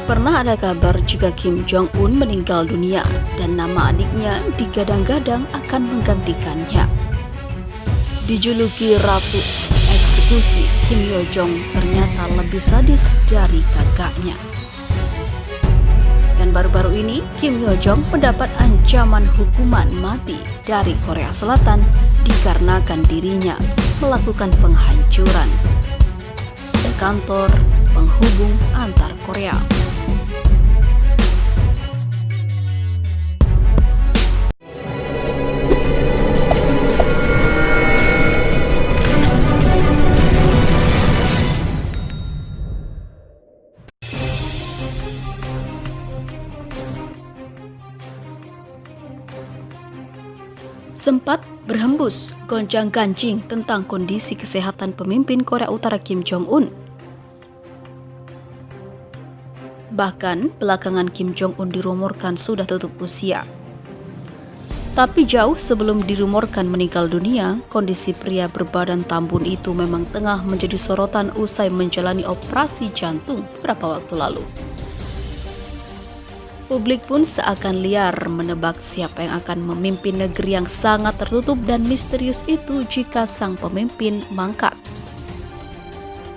Pernah ada kabar jika Kim Jong-un meninggal dunia dan nama adiknya digadang-gadang akan menggantikannya. Dijuluki Ratu Eksekusi, Kim Yo Jong ternyata lebih sadis dari kakaknya. Dan baru-baru ini, Kim Yo Jong mendapat ancaman hukuman mati dari Korea Selatan dikarenakan dirinya melakukan penghancuran pada kantor penghubung antar Korea. Sempat berhembus gonjang-ganjing tentang kondisi kesehatan pemimpin Korea Utara Kim Jong-un. Bahkan belakangan Kim Jong-un dirumorkan sudah tutup usia. Tapi jauh sebelum dirumorkan meninggal dunia, kondisi pria berbadan tambun itu memang tengah menjadi sorotan usai menjalani operasi jantung beberapa waktu lalu. Publik pun seakan liar menebak siapa yang akan memimpin negeri yang sangat tertutup dan misterius itu jika sang pemimpin mangkat.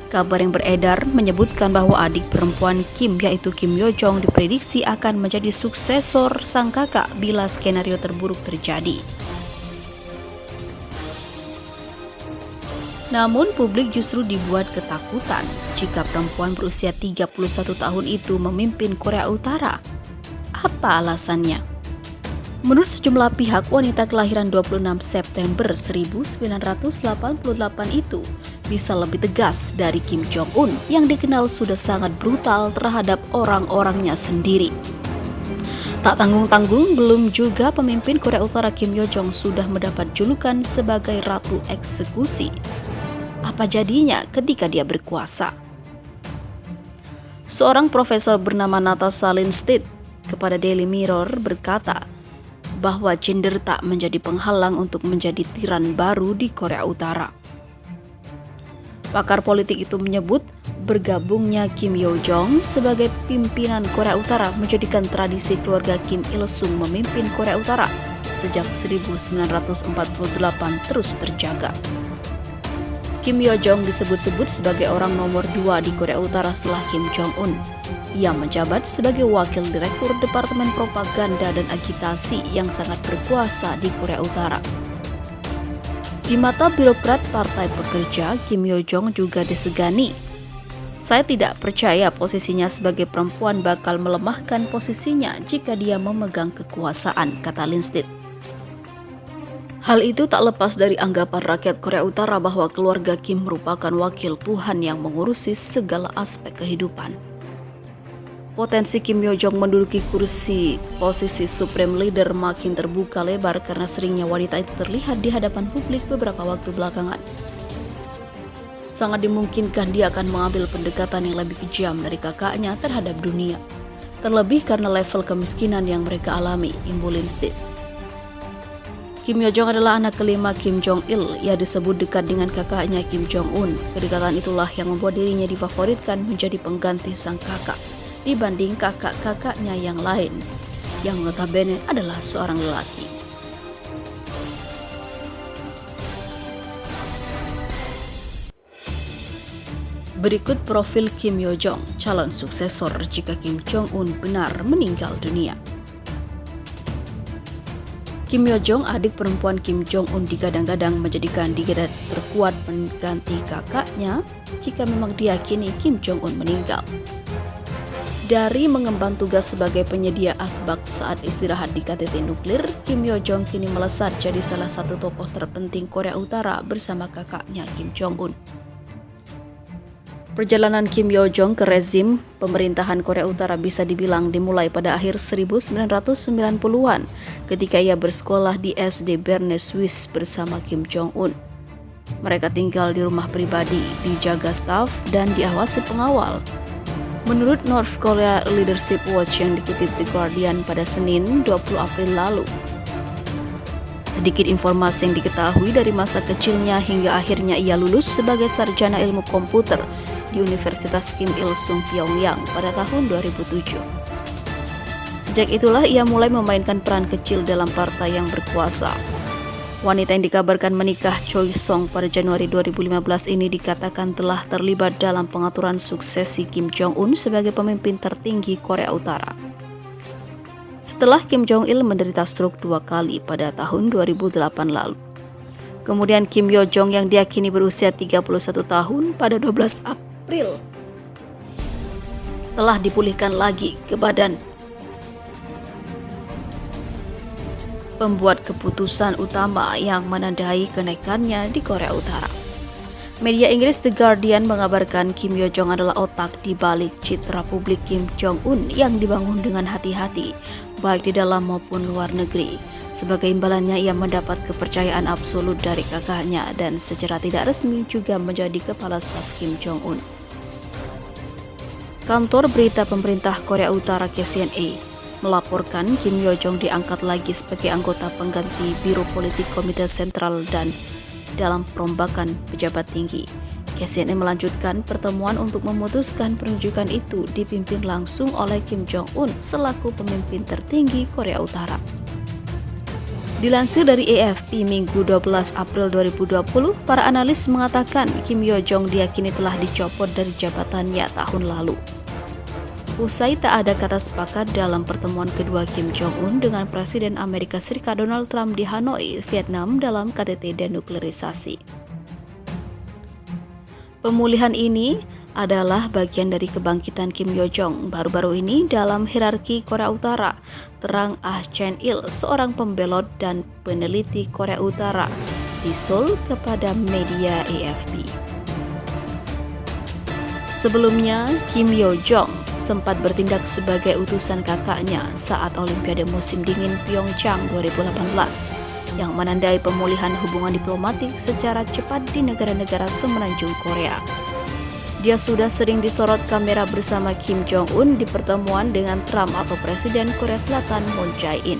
Kabar yang beredar menyebutkan bahwa adik perempuan Kim yaitu Kim Yo Jong diprediksi akan menjadi suksesor sang kakak bila skenario terburuk terjadi. Namun publik justru dibuat ketakutan jika perempuan berusia 31 tahun itu memimpin Korea Utara. Apa alasannya? Menurut sejumlah pihak, wanita kelahiran 26 September 1988 itu bisa lebih tegas dari Kim Jong-un yang dikenal sudah sangat brutal terhadap orang-orangnya sendiri. Tak tanggung-tanggung, belum juga pemimpin Korea Utara Kim Yo Jong sudah mendapat julukan sebagai Ratu Eksekusi. Apa jadinya ketika dia berkuasa? Seorang profesor bernama Natasha Linstedt kepada Daily Mirror berkata bahwa gender tak menjadi penghalang untuk menjadi tiran baru di Korea Utara. Pakar politik itu menyebut bergabungnya Kim Yo Jong sebagai pimpinan Korea Utara menjadikan tradisi keluarga Kim Il Sung memimpin Korea Utara sejak 1948 terus terjaga. Kim Yo Jong disebut-sebut sebagai orang nomor 2 di Korea Utara setelah Kim Jong-un. Ia menjabat sebagai wakil direktur Departemen Propaganda dan Agitasi yang sangat berkuasa di Korea Utara. Di mata birokrat Partai Pekerja, Kim Yo Jong juga disegani. Saya tidak percaya posisinya sebagai perempuan bakal melemahkan posisinya jika dia memegang kekuasaan, kata Linstedt. Hal itu tak lepas dari anggapan rakyat Korea Utara bahwa keluarga Kim merupakan wakil Tuhan yang mengurusi segala aspek kehidupan. Potensi Kim Yo Jong menduduki posisi Supreme Leader makin terbuka lebar karena seringnya wanita itu terlihat di hadapan publik beberapa waktu belakangan. Sangat dimungkinkan dia akan mengambil pendekatan yang lebih kejam dari kakaknya terhadap dunia, terlebih karena level kemiskinan yang mereka alami, imbul Linstedt. Kim Yo Jong adalah anak kelima Kim Jong Il. Ia disebut dekat dengan kakaknya Kim Jong Un. Kedekatan itulah yang membuat dirinya difavoritkan menjadi pengganti sang kakak dibanding kakak-kakaknya yang lain, yang notabene adalah seorang lelaki. Berikut profil Kim Yo Jong, calon suksesor jika Kim Jong Un benar meninggal dunia. Kim Yo Jong, adik perempuan Kim Jong Un, digadang-gadang menjadi kandidat terkuat pengganti kakaknya jika memang diyakini Kim Jong Un meninggal. Dari mengemban tugas sebagai penyedia asbak saat istirahat di KTT nuklir, Kim Yo Jong kini melesat jadi salah satu tokoh terpenting Korea Utara bersama kakaknya Kim Jong Un. Perjalanan Kim Yo Jong ke rezim pemerintahan Korea Utara bisa dibilang dimulai pada akhir 1990-an ketika ia bersekolah di SD Berne, Swiss bersama Kim Jong Un. Mereka tinggal di rumah pribadi, dijaga staf, dan diawasi pengawal. Menurut North Korea Leadership Watch yang dikutip The Guardian pada Senin 20 April lalu, sedikit informasi yang diketahui dari masa kecilnya hingga akhirnya ia lulus sebagai sarjana ilmu komputer di Universitas Kim Il Sung Pyongyang pada tahun 2007. Sejak itulah ia mulai memainkan peran kecil dalam partai yang berkuasa. Wanita yang dikabarkan menikah Choi Song pada Januari 2015 ini dikatakan telah terlibat dalam pengaturan suksesi Kim Jong-un sebagai pemimpin tertinggi Korea Utara. Setelah Kim Jong-il menderita stroke 2 kali pada tahun 2008 lalu. Kemudian Kim Yo Jong yang diyakini berusia 31 tahun pada 12 April telah dipulihkan lagi ke badan pembuat keputusan utama yang menandai kenaikannya di Korea Utara. Media Inggris The Guardian mengabarkan Kim Yo Jong adalah otak di balik citra publik Kim Jong-un yang dibangun dengan hati-hati, baik di dalam maupun luar negeri. Sebagai imbalannya, ia mendapat kepercayaan absolut dari kakaknya dan secara tidak resmi juga menjadi kepala staf Kim Jong-un. Kantor berita pemerintah Korea Utara KCNA melaporkan Kim Yo Jong diangkat lagi sebagai anggota pengganti Biro Politik Komite Sentral dan dalam perombakan pejabat tinggi. KCNA melanjutkan pertemuan untuk memutuskan penunjukan itu dipimpin langsung oleh Kim Jong-un selaku pemimpin tertinggi Korea Utara. Dilansir dari AFP Minggu 12 April 2020, para analis mengatakan Kim Yo Jong diyakini telah dicopot dari jabatannya tahun lalu. Usai tak ada kata sepakat dalam pertemuan kedua Kim Jong-un dengan Presiden Amerika Serikat Donald Trump di Hanoi, Vietnam dalam KTT denuklerisasi. Pemulihan ini adalah bagian dari kebangkitan Kim Yo Jong baru-baru ini dalam hierarki Korea Utara, terang Ah Chen-il, seorang pembelot dan peneliti Korea Utara di Seoul kepada media AFP. Sebelumnya, Kim Yo Jong sempat bertindak sebagai utusan kakaknya saat Olimpiade musim dingin Pyeongchang 2018 yang menandai pemulihan hubungan diplomatik secara cepat di negara-negara semenanjung Korea. Dia sudah sering disorot kamera bersama Kim Jong-un di pertemuan dengan Trump atau Presiden Korea Selatan Moon Jae-in.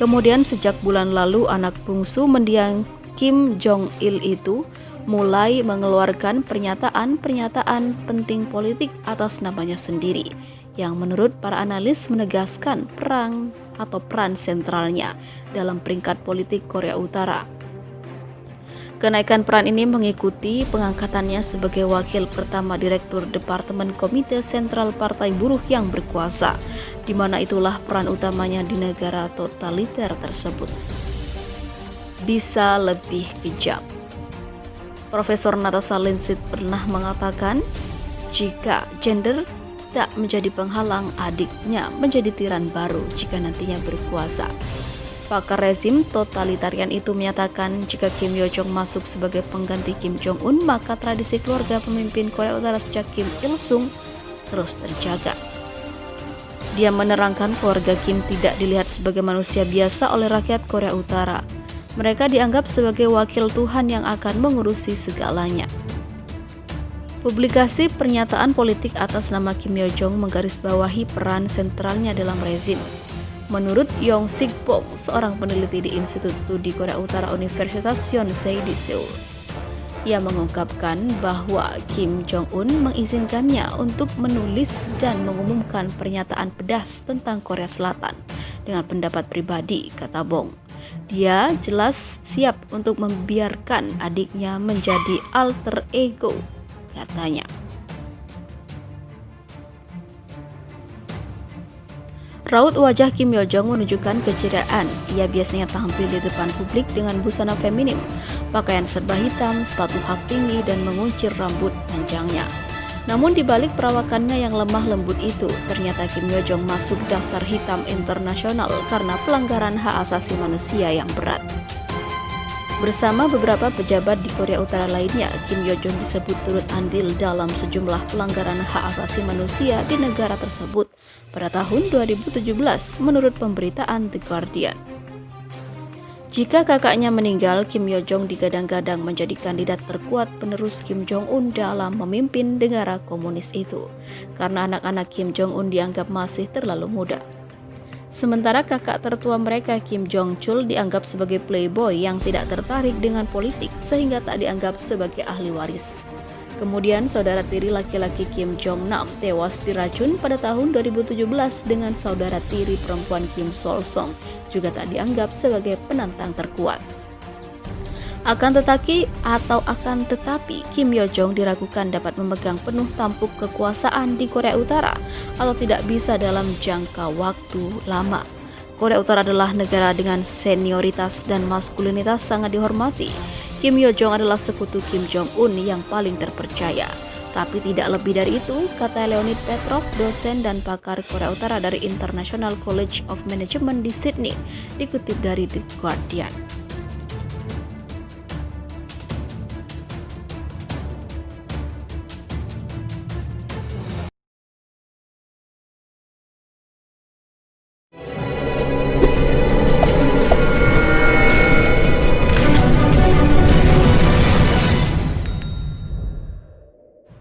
Kemudian sejak bulan lalu anak bungsu mendiang Kim Jong-il itu mulai mengeluarkan pernyataan-pernyataan penting politik atas namanya sendiri yang menurut para analis menegaskan peran sentralnya dalam peringkat politik Korea Utara. Kenaikan peran ini mengikuti pengangkatannya sebagai wakil pertama Direktur Departemen Komite Sentral Partai Buruh yang berkuasa, di mana itulah peran utamanya di negara totaliter tersebut. Bisa lebih kejam. Profesor Natasha Lindsay pernah mengatakan, jika gender tak menjadi penghalang, adiknya menjadi tiran baru jika nantinya berkuasa. Pakar rezim totalitarian itu menyatakan jika Kim Yo Jong masuk sebagai pengganti Kim Jong-un, maka tradisi keluarga pemimpin Korea Utara sejak Kim Il Sung terus terjaga. Dia menerangkan keluarga Kim tidak dilihat sebagai manusia biasa oleh rakyat Korea Utara. Mereka dianggap sebagai wakil Tuhan yang akan mengurusi segalanya. Publikasi pernyataan politik atas nama Kim Yo Jong menggarisbawahi peran sentralnya dalam rezim. Menurut Yong Sik Bong, seorang peneliti di Institut Studi Korea Utara Universitas Yonsei di Seoul, ia mengungkapkan bahwa Kim Jong-un mengizinkannya untuk menulis dan mengumumkan pernyataan pedas tentang Korea Selatan dengan pendapat pribadi, kata Bong. Dia jelas siap untuk membiarkan adiknya menjadi alter ego, katanya. Raut wajah Kim Yo Jong menunjukkan keceriaan. Ia biasanya tampil di depan publik dengan busana feminim, pakaian serba hitam, sepatu hak tinggi, dan menguncir rambut panjangnya. Namun di balik perawakannya yang lemah lembut itu, ternyata Kim Yo Jong masuk daftar hitam internasional karena pelanggaran hak asasi manusia yang berat. Bersama beberapa pejabat di Korea Utara lainnya, Kim Yo Jong disebut turut andil dalam sejumlah pelanggaran hak asasi manusia di negara tersebut pada tahun 2017 menurut pemberitaan The Guardian. Jika kakaknya meninggal, Kim Yo Jong digadang-gadang menjadi kandidat terkuat penerus Kim Jong-un dalam memimpin negara komunis itu, karena anak-anak Kim Jong-un dianggap masih terlalu muda. Sementara kakak tertua mereka Kim Jong-chul dianggap sebagai playboy yang tidak tertarik dengan politik sehingga tak dianggap sebagai ahli waris. Kemudian saudara tiri laki-laki Kim Jong Nam tewas diracun pada tahun 2017 dengan saudara tiri perempuan Kim Sol Song juga tak dianggap sebagai penantang terkuat. Akan tetapi, Kim Yo Jong diragukan dapat memegang penuh tampuk kekuasaan di Korea Utara atau tidak bisa dalam jangka waktu lama. Korea Utara adalah negara dengan senioritas dan maskulinitas sangat dihormati. Kim Yo Jong adalah sekutu Kim Jong Un yang paling terpercaya. Tapi tidak lebih dari itu, kata Leonid Petrov, dosen dan pakar Korea Utara dari International College of Management di Sydney, dikutip dari The Guardian.